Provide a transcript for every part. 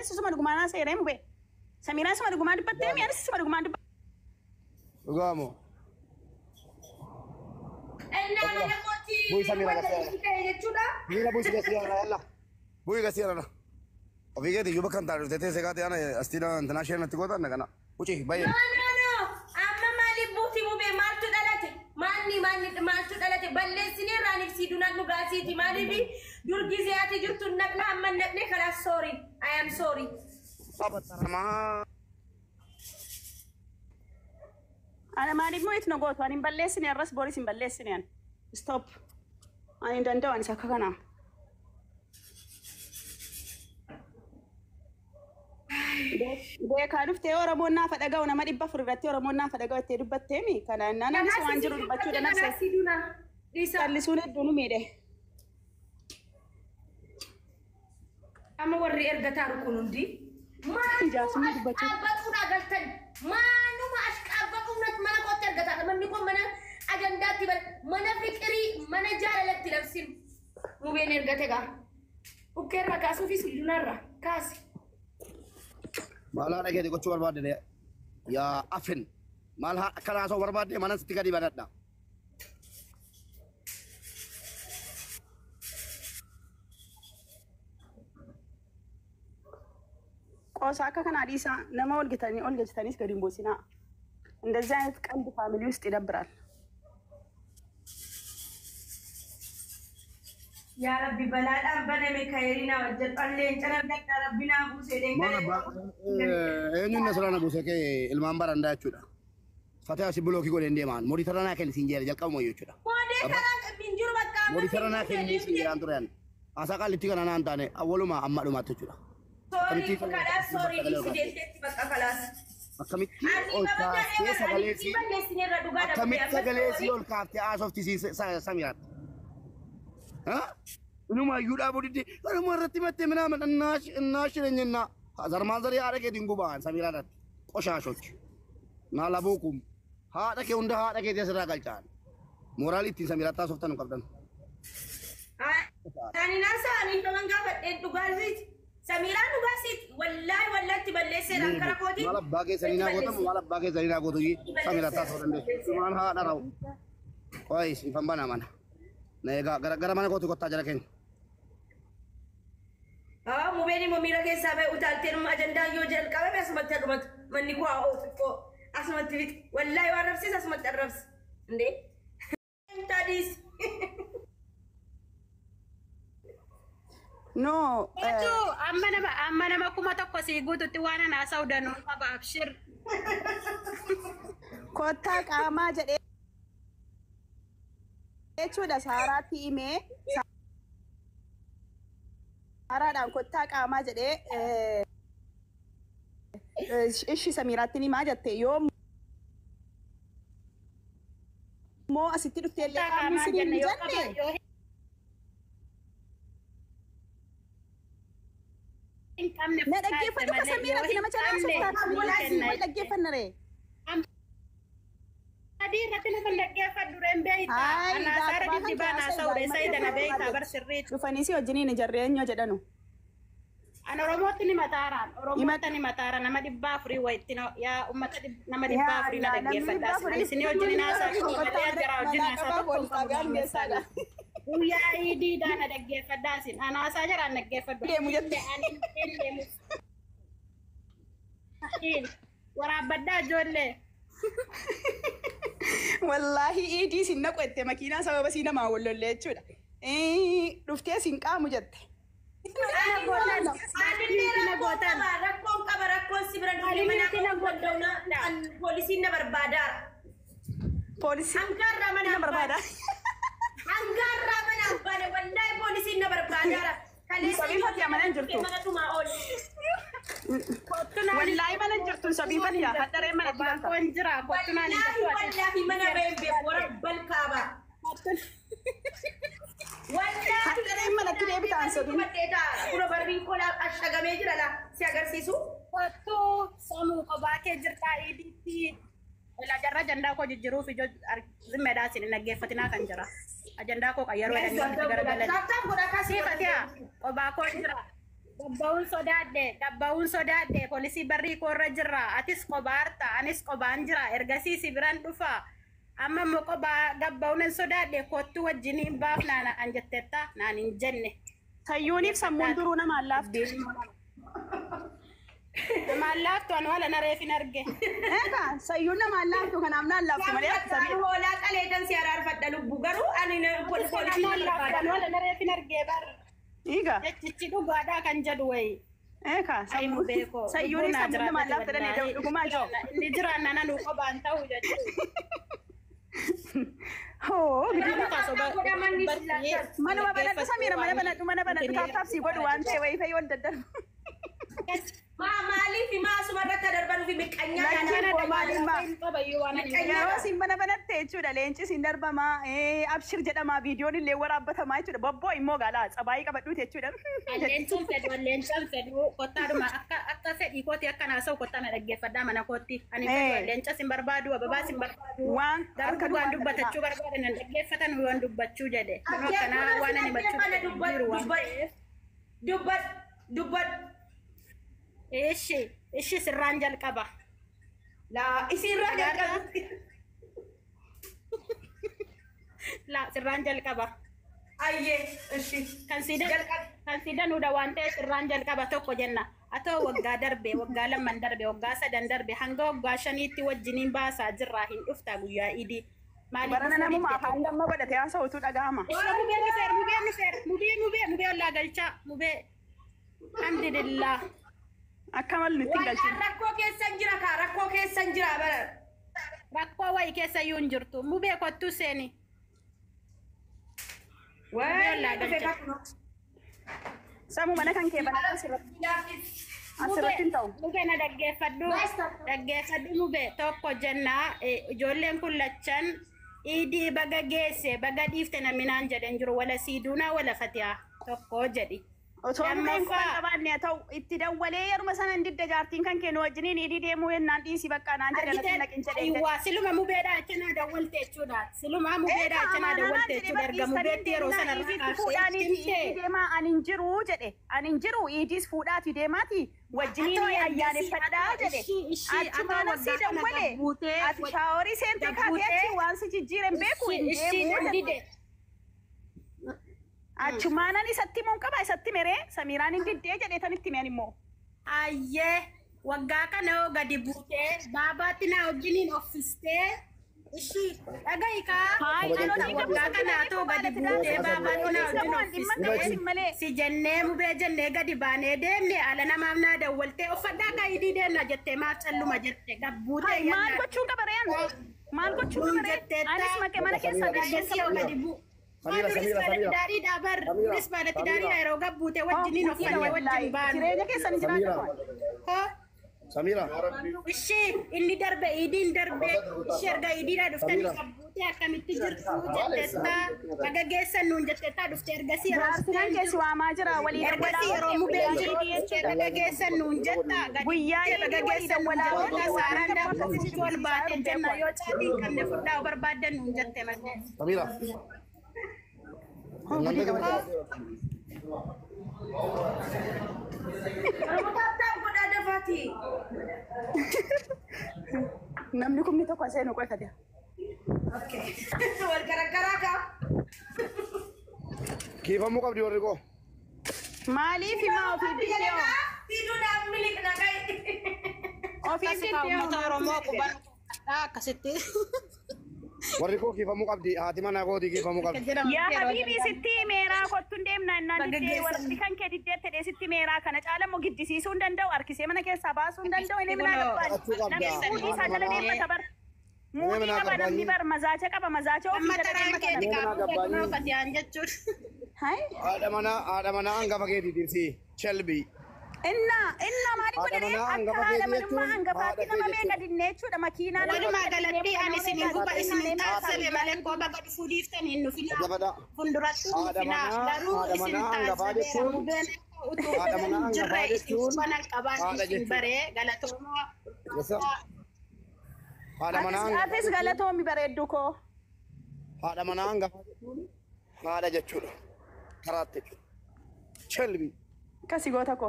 Anis suma dhugumana seereen bube. Samiraan suma dhugumaa dubbattee mi anis suma dhugumaa dubbattee. Dhugaamo. Ennaa mana mootii. Bu'ii Samiraa wanta gasiyaana. itti ta'e jechuudha. Miila bu'ii gasiyaana yalla. Bu'ii gasiyaana. Ofii keetii yoo bakka hin taane dhufte teessee kaatee ana astiin internaashinaal natti gootan kana. Uci baay'ee. No. Amma maaliif buutii bubee maaltu dhalate? Maaltu dhalate? Balleessinee irraan ibsiidunaan dhugaasiiti. Maaliif durgisee ati jirtu naqna amma naqne kanaaf sorry. I am sorry. Taphataramaa. Ana maaliif moo itti nagootu ani hin balleessine arras booris hin balleessine ani. Stop. Ani hin danda'u anis akka kanaa. Beekaa dhuftee Oromoon naaf dhaga'u nama 400 irratti Oromoon naaf dhaga'u itti dubbattee mi? Kana nanis waan jiru dubbachuu dandeessa. Callisuun hedduu nu miidhe. Amma warri ergataa rukun hundi. Jaasumni dubbachuu. Ashqaabatuudha galtan. Maaluma ashqaabatuudha mana kootti ergataa. Manni kun mana ajandaatti mana fiqirii mana jaalalatti labsin. Mubeen ergate gaa. Bukkeerra kaasuufi sullunarra kaasi. Maal haadha keetii gochuu barbaadde yaa afin maal akkana haasa'uu barbaadde mana sitti gadi banadha. Qoosaa akka kanaa dhiisaa nama ol gatanii gadi hin buusinaa. እንደዚህ አይነት ቀልድ ፋሚሊ ውስጥ ይደብራል። ያ ረቢ በላዳን በነሜ ከይሪና ወጀጣለን ጨነብለቅ ረቢና ቡሴ ደንገለ eenyuun na sirana buuse kee ilmaan bara እንዳያችሁudha. Fatee asi bulooki godhe deemaan mooditaranaa kenni siin jeera jalqabuma jechuudha. minjuru bakka Mooditaranaa kenni siin jeeraan ture ani. Asaa qallitti kana naan taane awwaluma amma dhumaatti jechuudha. sorry incident bakka kalaas Akkamitti ol kaastee sagalee si akkamitti sagalee si ol kaaftee haasofti si Samiraatti. Inuma iyyuudhaa boodidde kanuma irratti mattee minaaman innaash jireenyannaa zarmaan zarii haadha keetiin gubaan Samiraadhaatti qoshaashochi. Naa labuukum haadha kee hunda haadha keetii asirraa galchaan mooraalii ittiin Samiraatti haasoftan qabdan. Ani nasa ani taman gaafadhe dhugaasiiti. Samiraa dhugaasiiti. Wallahi balleesseedhaan kara kooti. Maal abbaa keessanii naa gootamu maal abbaa keessanii naa gootu Samiraatti haasofuu dandeessu. Maal haadha rawu. Qoyis ifan bana mana. Na egaa gara mana kootu kottaa jala keenya. Mubeen immoo miira keessaa ba'e utaalteen ajandaa yoo jalqabame asumatti adumatu manni koo xiqqoo asumatti fixi. Wallahi waan rabsiis asumatti arrabsi. Indee. Tadis. No. amma nama kuma tokko si guututti waan ana saawdanuu qaba abshir. Kottaa qaamaa jedhee jechuudha Saaraatti himee Saaraadhaan kottaa qaamaa jedhee ishi Samiraatti himaa jette yoo moo asitti dhuftee illee qaamni sin hin jenne. Na dhaggeeffatu ka Samiraatti nama caalaa dhaggeeffanna ree. Adi irratti nama dhaggeeffadhu reen beeyta. Ana saara diddibaan haasa'uudha isa idana beeyta bar sirriitu. Dhufanii si wajjiniin ijarree eenyoo jedhanu. Ana Oromootti ni mataaraan. Oromoota ni mataaraan nama 400 wayitti yaa uummata nama 400 na dhaggeeffadhaas. Ani isin wajjiniin haasa'u malee jara wajjin haasa'u. Guyyaa iidiidhaan na dhaggeeffadhaasin. Ana haasaa jaraan dhaggeeffadhu. Deemu jettee. Waraabbaddaa ijoollee. Wallahi iidii sin naqu jette makiinaa sababa sii namaa wallollee jechuudha. Dhuftee sin qaamu jette. Rakkoon qaba rakkoon si bira dhufee mana poolisiin na barbaadaara. Poolisiin Hangaarraa mana na barbaada. Hangaarraa mana abbaadha wallahi poolisiin na barbaadaara. Sabiifatti amanan jirtu. Mana dhumaa oolu. Wallahi mana jirtu sabiifatti yaa haddaree mana jirtu. Kun jira kottunaan hin jirtu. Wallahi mana beembee warra balkaaba. Haddaree mana tiree bitaan sobii. Kura barbiin kolaa ashagamee jira laa si agarsiisu. Kottuu samuu kophaa kee jirtaa iidiitti. Ajandaa ajandaa koo jijjiiruuf ijoo zimmeedhaa isin hin dhaggeeffatinaa kan jira. Ajandaa koo kan yeroo jedhanii garagalan. Siifatiyaa kophaa koo jira. Gabbaa'uun sodaadhe poolisii barrii koorra jirra atis qobaarta anis qobaan jira ergasii si biran dhufa amma immoo qobaa gabbaa'uun sodaadhe kottu wajjiniin baafnaan an jettetta naan hin jenne. Sayyuuniif sammuun duruu namaan laafti. Namaan laaftu an wala nareefin arge. Eegaa sayyuun namaan laaftu kanaaf naan laaftu malee akka Kan hoolaa qaleetan si araarfadha lubbu garuu ani Namaan laaftu an wala nareefin arge bar. Eegaa. Jechichi dhugaadhaa kan jedhu wayi. Eegaa Aymu beekoo. sayyuuniif sammuun namaan laaftu danii dhugumaa jiru. Inni jiraan nana nu qobaan ta'u jechuudha. Hoo gidi. godhamanni Manuma banadhu Samiira mana banadhu taaptaapsii godhu waan ta'e wayii fayyoo adda adda. maaliif maasuma irratti darbanu fi miqqanyaa Yeroo isin mana banatte jechuudha leenci isin darbama abshir jedhama viidiyoon illee waraabatamaa jechuudha bobboo immoo gaalaa tsabaayii qabadhuuti jechuudha. Leencaan fedhu kottaadhuma akka fedhii kooti akka naasa'u kottaa na dhaggeeffadhaa mana kootti. Ani fedhu leenca sin barbaadu ababaa sin barbaadu. Waan Garuu waan dubbatachuu barbaadan nan dhaggeeffatan waan dubbachuu jedhe. Kanaa waan ani bachuu jiru waan ta'eef. dubbat Ishi sirraan jalqaba. isiirraa jalqabu Sirraan jalqaba. ayyee ishi Kan sidanuudha waan ta'eef sirraan jalqaba tokko jenna. Atoo waggaa darbe, waggaa lamman darbe, waggaa sadan darbe, hanga waggaa shaniitti wajjiniin baasaa jirraa hin dhuftaa guyyaa idii. barana namuma afaan damma godhate haasa'utu dhaga'ama. Mubee ollaa galchaa, mubee. Alhamdulillah. Akka mal nutti hin galchine. rakkoo keessan jira kaa rakkoo keessan jira bara Rakkoo wayii keessa iyyuu hin jirtu. Mubee kottu seeni. Samu mana kan kee banadhu asirratti hin ta'u. Mubee na dhaggeeffadhu. Dhaggeeffadhu mubee tokko jennaa ijoolleen kun lachan iidii baga geesse baga dhiifte naminaan jedhan jiru wala siiduunaa wala fatihaa tokko jedhi. Otoo mukeen koo qabaanne ta'u itti dawwalee yeruma sana hin didda jaartiin kan kee nu wajjiniin idii deemuu yennaan dhiisii bakka naan jedhe natti naqin jedhee. Siluma mubeedhaa achanaa dawwalte jechuudha. Siluma mubeedhaa achanaa dawwalte jechuudha. Erga mubeetti yeroo sana irraa kaasee deemaa ani hin jiru jedhe. Ani hin jiru idiis fuudhaati deemaati wajjiniin ayyaaneffadhaa jedhe. Achuma nafsii dawwalee ati shaaworii seentee kaatee achi waan si jijjiiren beeku hin deemuu. Achumaanan isatti mun qaba isatti meree Samiiraan hin diddee jedheetan itti meen immoo. Ayyee waggaa kana hoo gadi buutee baabaatti na wajjiniin offistee ishii dhagahiikaa waggaa kana hatoo gadi buutee baabaatti na wajjin offistee si jennee mubee jennee gadi baanee deemne ala namaaf naa dawwaltee uffadhaa kaayidii deemna jettee maaf calluma jette gabbuutee maal gochuun qabareen maal gochuun qabareen anis maqee mana keessa gaggeessii gadi buu. Dari dabar, tulis pada dari aero gabute wajjiniin uffanne wajjin baanu. Jireenya keessan jiraatu. Samira. Ishi inni darbe idiin darbe ishi erga idiidhaa dhuftanii gabbute akkamitti jirtu jettetta baga geessan nuun jettetta dhufte ergasii Jaarsinan keessi waamaa jira walii ergasii yeroo mubeen jiru jechee baga geessan nuun jetta guyyaa baga geessan nuun jetta saaraan daafasitti ol baate jenna yoo caatiin qabne fudhaa barbaaddan nuun jette malee. Samira. Namni kumni tokko seenu qoifate. wal garagaraa kaa Kiifamuu qabdi warri koo. Maaliif himaa ofii biyyoo? Siduudhaaf miliqna kai. Ofii biyyoo. Oromoo quban akkasitti. Warri koo kiifamuu qabdi. Haati manaa kooti kiifamuu qabdi. Yaa habiibi sitti meeraa kottuun deemna innaan diddee warri kan kee diddeette dhee sitti meeraa kana caalamoo giddisiisuu hin danda'u harkisee mana keessaa baasuu hin danda'u inni minaa gabbaan namni fuudhii isaa jala deemata bar muudii qaba namni bar mazaacha qaba mazaacha ofii jala deemata Haadha manaa hangafa keetiitiif si shelbii. Inna maali godhanii akka haadha manummaa hangafaatti nama meeqa dinnee jechuudha makiinaa Walumaa galatti ani isinin guba isinin taasise malee koo baga dhufuu dhiiftanii nu filaa funduratti nu filaa garuu isin taasise mubeen utuu jirre isin banan qabaan isin baree galatoomaa. Haadha manaa Atis galatoomi bareeddu koo. haadha manaa hangafa jechuun haadha jechuudha. Karaatti jechuudha. Shelbii. Kasi goota ko.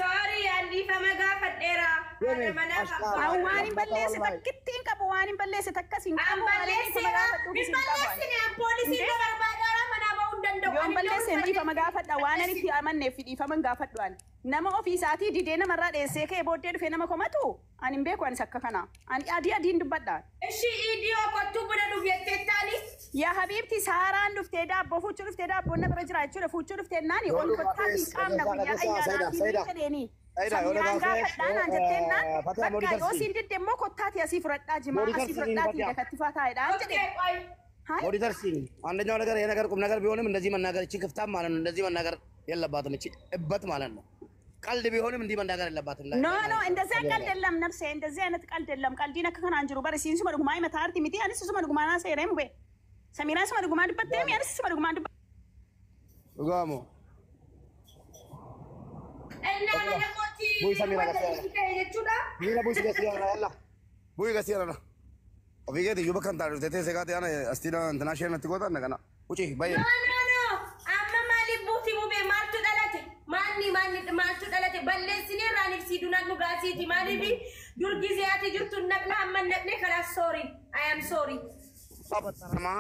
Sorry, andi famaga fadera. Ada mana Waan hin balleesse takkittiin qabu waan hin balleesse takkasin qabu. Balleessine poolisiin barbaadara mana ba'uu danda'u. Yoon balleesse dhiifama gaafadha waan ani itti amanneef dhiifaman gaafadhuan. Nama ofiisaatii didee namarraa dheessee kee booddee dhufee nama komatu ani hin beeku anis akka kana. Ani adiin dubbadha. Ishi idiyoo kottuu buna dhufettee taani. Yaa habiibti saaraan dhuftee daabboo fuuchuu dhuftee daabboon na bira jira jechuudha fuuchuu dhuftee naani ol kottaatiin qaamna guyyaa ayyaanaatiin jedheeni. Samiraan gaafadhaa naan jetteen naan bakka yoo siin didde immoo kottaati asii fudhadhaa jimaa asii fudhadhaatii dakattifaa taa'edhaan jedhee. ሞኒተር ሲኒ አንደኛው ነገር ይሄ ነገር ቁም ነገር ቢሆንም እንደዚህ መናገር እቺ ክፍታም ማለት ነው እንደዚህ መናገር የለባትም እቺ እበት ማለት ነው ቀልድ ቢሆንም እንዲህ መናገር የለባትም ኖ እንደዛ ቀልድ የለም ነፍሴ እንደዚህ አይነት ቀልድ የለም ቀልዲ ነክ ከና አንጅሩ በረሲን ስመ ድጉማ ይመታርቲ ሚቲ አንስ ስመ ድጉማ ና ሰይረም በ ሰሚራ ስመ ድጉማ ድበተም ያንስ ስመ ድጉማ ድበ ጋሞ እና ለሞቲ ቡይ ሰሚራ ከየቹዳ ቡይ ገሲያና ያላ ቡይ ገሲያና Obigate yo bakan taru tete se gate ana astina international natti gota na kana uchi baye no amma mali buti mu be maltu dalate manni maltu dalate ballesine ranif siduna nu gasiti mali bi durgiziyati jurtu nakna amma nakne kala sorry I am sorry sabatarama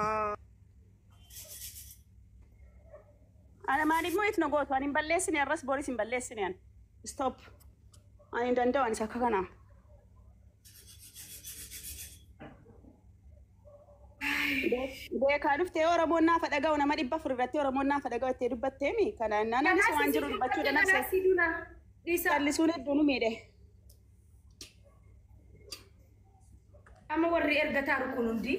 ana mali mo itno goto ani ballesine ras boris in ballesine an stop ani dando ani sakana Beekaa dhuftee Oromoon naaf dhaga'u nama dhibba furirratti Oromoon naaf dhaga'u itti dubbatteemi. Kana naannoo waan jiru dubbachuu dandeesse. Callisuun hedduu nu miidhe. Amma warri ergataa rukun hundi.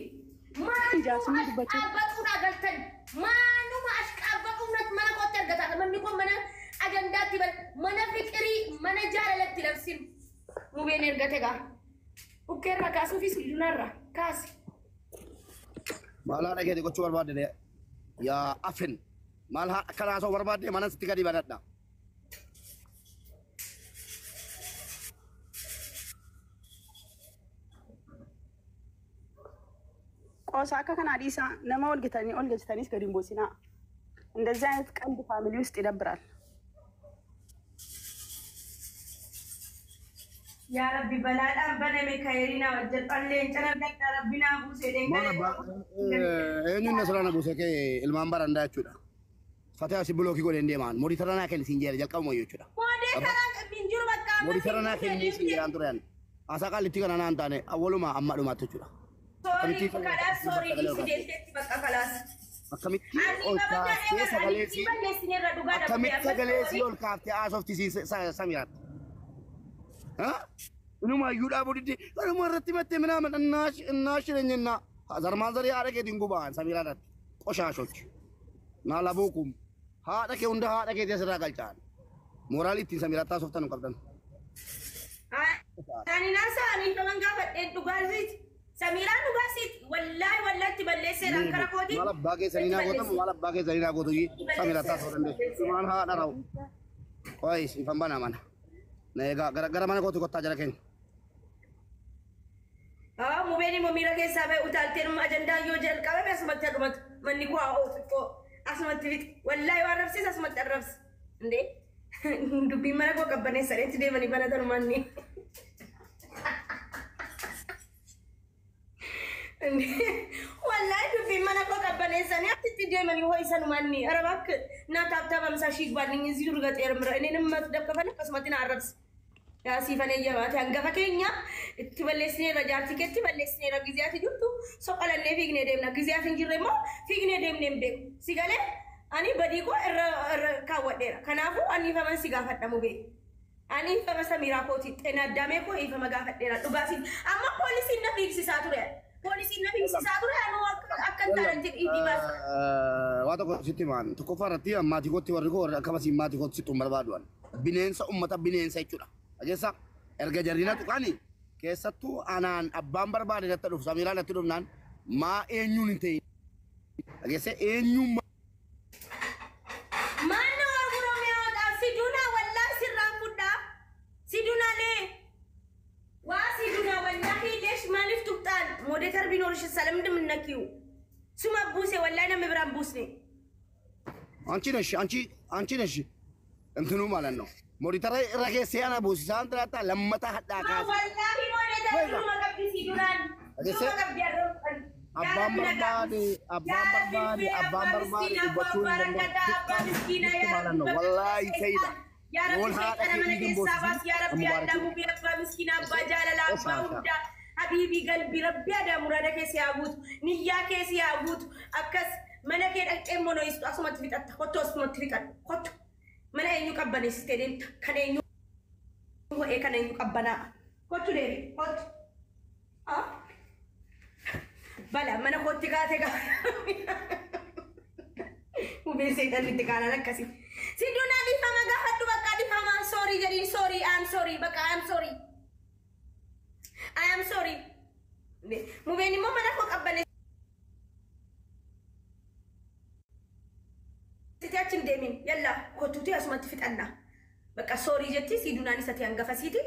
Jaasumni dubbachuu. Abbaatuun agartan maanuma ashqaabbaquunat mana kootti ergataa manni kun mana ajandaatti mana fiqirii mana jaalalatti labsin mubeen ergate gaa. Ukkeerra kaasuufi suudunarra kaasi. Malah lagi di kocok berbeda deh, ya afin, malah kalau asal berbeda mana setika di barat dah. Kosa akka kana Adisa nama ol gitanis gadi boosina. እንደዚህ አይነት ቀልድ ፋሚሊ ውስጥ ይደብራል። يا ربي بلادان بنا ميكايرينا وجل قلين تربك ربنا بوسه دين eenyuun nasrana buuse kee ilmaan barandaa jechuudha. Fataa si bulooki godhe deemaan mooditaranaa kenni siin jeera jalqabuma jechuudha. Mooditaranaa kenni siin jeeraan tureen. Asaa qallitti kana naan taane awwaluma amma dhumaatti jechuudha. Akkamitti ol kaaftee sagalee si ol kaaftee haasofti Samiraatti. Inuma yuudhaa bodidde garuma irratti mattee minaaman እናሽ ነኝና ዘርማን ዘር ያረገ ድንጉባን ሰሚራዳት ቆሻሾች ናላቦኩም ሃደከ እንደ ሃደከ ተሰራ ገልጫል ሞራሊቲ ሰሚራታ ሶፍተን ቀርደን አኒ ናሳ አኒ ከመንጋ ፈደ ዱጋዚት ሰሚራ ዱጋዚት ወላሂ ትበለሰ ራንከራኮቲ ማለባገ ሰኒና ጎቶ ሰሚራታ ሶፍተን ማን ሃዳራው ቆይስ ይፈንባና ማና ነጋ gara mana kooti kottaa jala keenya. Mubeni mumira keessa ba'e utaalteen ajandaa yoo jalqabame asumatti dhumatu manni koo xiqqoo asumatti fixi wallaahi waan rabsiis asumatti arrabsi indee dubbiin mana koo qabbaneessa dheetti deemanii banatan manni. Wallaahi dubbiin mana koo qabbaneessanii asitti deemanii ho'isan manni arabak naa taabtaabamsaa shiik baadhinni izi durga xeermira inni nama dabkafan akkasumatti na arrabsi. Siifan eeyyamaati hangafa keenya itti balleessineerra jaartii keetti balleessineerra giziyaati jirtu soqalannee fiignee deemna giziyaati hin jirre immoo fiignee deemnee hin beeku si galee ani badii koo irra kaawwadheera kanaafuu ani ifaman si gaafadhamu bee ani ifama Samiraa kooti xena addaamee koo ifama gaafadheera dhugaatiin amma poolisiin na fiigsisaa ture anu akka taalantiin dhiibii baasa. Waa tokko sitti maan tokkoffaa irratti maatii kootti warri koo akkasii maatii kootti sittuun barbaaduan bineensa ummata bineensa jechuudha. Ajeessa erga jarriina tuqaani keessattuu anaan abbaan barbaade natti dhufu Samiraa natti dhufnaan maa eenyuun hin ta'in. Ajeessa eenyuun Manno Oromiyaa siduna wallahi sirraan fudhaa sidunaalee waa sidunaa wallahi leesh maaliif tuqxaan moodeetar binoorish salamdi minnakiyu suma buuse wallahi nama biraan buusne. አንቺ ነሽ እንትኑ ማለት ነው ሞኒተር ረከሴ ያና ቦሲሳን ትራታ ለመታ ሐዳካ ወላሂ ሞኔታ ነው መቀብሲ ዱራን አባም በርባዲ በቹን ማለት ነው ወላሂ ሰይዳ يا رب أنا من السابس يا رب يا دم بيرفع مسكين أبا جلال أبا ودا حبيبي قلبي ربي هذا مرادك سيابوت نياك سيابوت أكس من أكيد أمونه يستو أسمع تفيت أتخطو أسمع تفيت أتخطو من أينو كبنا ستين كان أينو هو إيه كان أينو كبنا خطو ده خطو بلا من خطو كاتك وبيسيد اللي تكانا نكسي سيدونا دي فما قهدو بقى دي فما sorry jadi sorry I'm sorry baka I'm sorry I am sorry mu beni mo mana ko abane sitachin demin yalla ko tuti asma tifitana baka sorry jetti siduna ni sati anga fasiti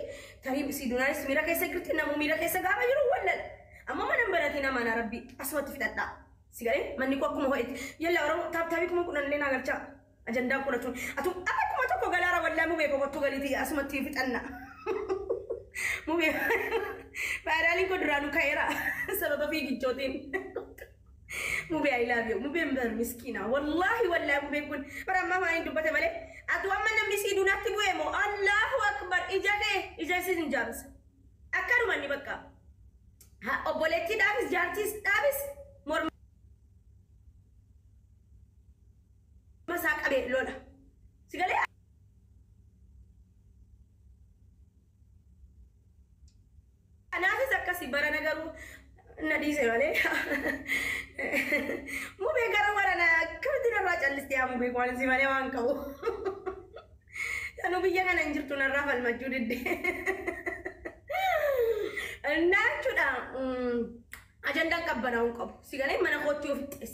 tarim siduna ni mira kaysa kirti namu mira kaysa gaba yuru wala amma mana baratina mana rabbi asma tifitana sigare manni ko kuma hoit yalla waro tab tabi kuma kunan lena garcha agenda ko ratun atu apa kuma to ko galara walla mu be ko to galiti asma tifitana mu be parali ko duranu khaira sababa fi gijotin mu be I love you mu be mbar miskina wallahi wallahi mu be kun para mama indu bate male atu amma namni siduna tibuemo Allahu akbar ija sin jams akaru manni bakka ha oboleti davis jartis davis mor masakabe lola sigale anafi zakasi bara nagaru nadi sewale mu be gara warana kabdina rajalisti amu be kwal simale wankaw anu biya kana njirtu na rafal majudde nachuda agenda kabana wankaw sigale mana khoti oftes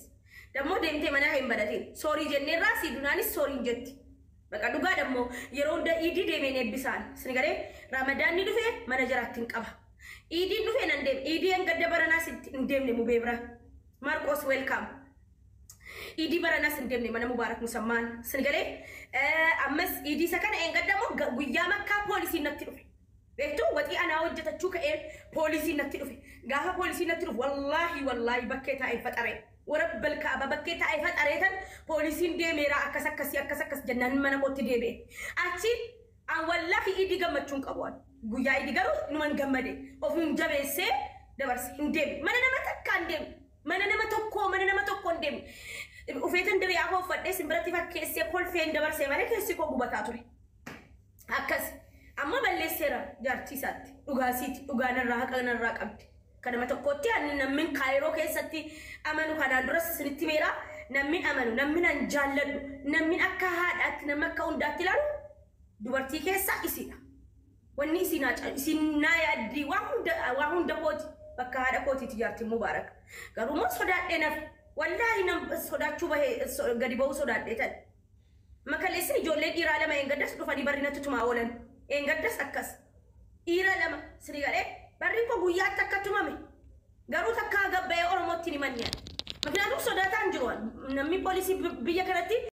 demo demte mana hay badati sorry jenne rasi dunani sorry jetti baka duga demo yeronda idi demene bisan sigale ramadan ni dufe mana jaratin qaba idi dufe nandem idi en gadde barana sit ndemne mu bebra Marcos welcome idi barana sit ndemne mana mubarak musamman sigale amas idi sakana en gadde mo guyya makka police natti dufe beto wati ana wajjata chuka police natti dufe gaha police natti dufe wallahi bakketa ay fatare ورب الكعبة بكيت عيفت أريتن بوليسين دي ميرا أكسكس جنان منا موت دي بي أتي والله إيدي جمد شون كبوان قويا إيدي جرو نمان جمدي وفين جبه سه دبرس هندم mana nama takkan dem mana nama tokko dem وفيتن دري أهو فدس براتي فكيس يقول فين دبرس mana كيس يكون ببتاتوري أكس أما بالليسيرا جارتي سات أغاسيت أغانا راك أغانا راك أبدي kana matokotti anni nammin kairo keessatti amanu kana duras sinitti meera nammin amanu nammin an jaalladhu nammin akka haadhaatti namma akka hundaatti ilaalu dubartii keessa isina wanni isina yaaddi waa hunda kooti bakka haadha kooti tijaarti mubarak garuu moo sodaadhe naf wallahi nam sodaachuu bahe gadi ba'uu sodaadhe tan makaleessin ijoollee dhiiraa lama engaddas dhufanii barrinatti tumaa oolan engaddas akkas dhiira lama sini galee barri ko guyyaa takka tumame garuu takka gabbee oromotti ni manniya makinaatu sodaatan jiru namni poliisi biyya kanatti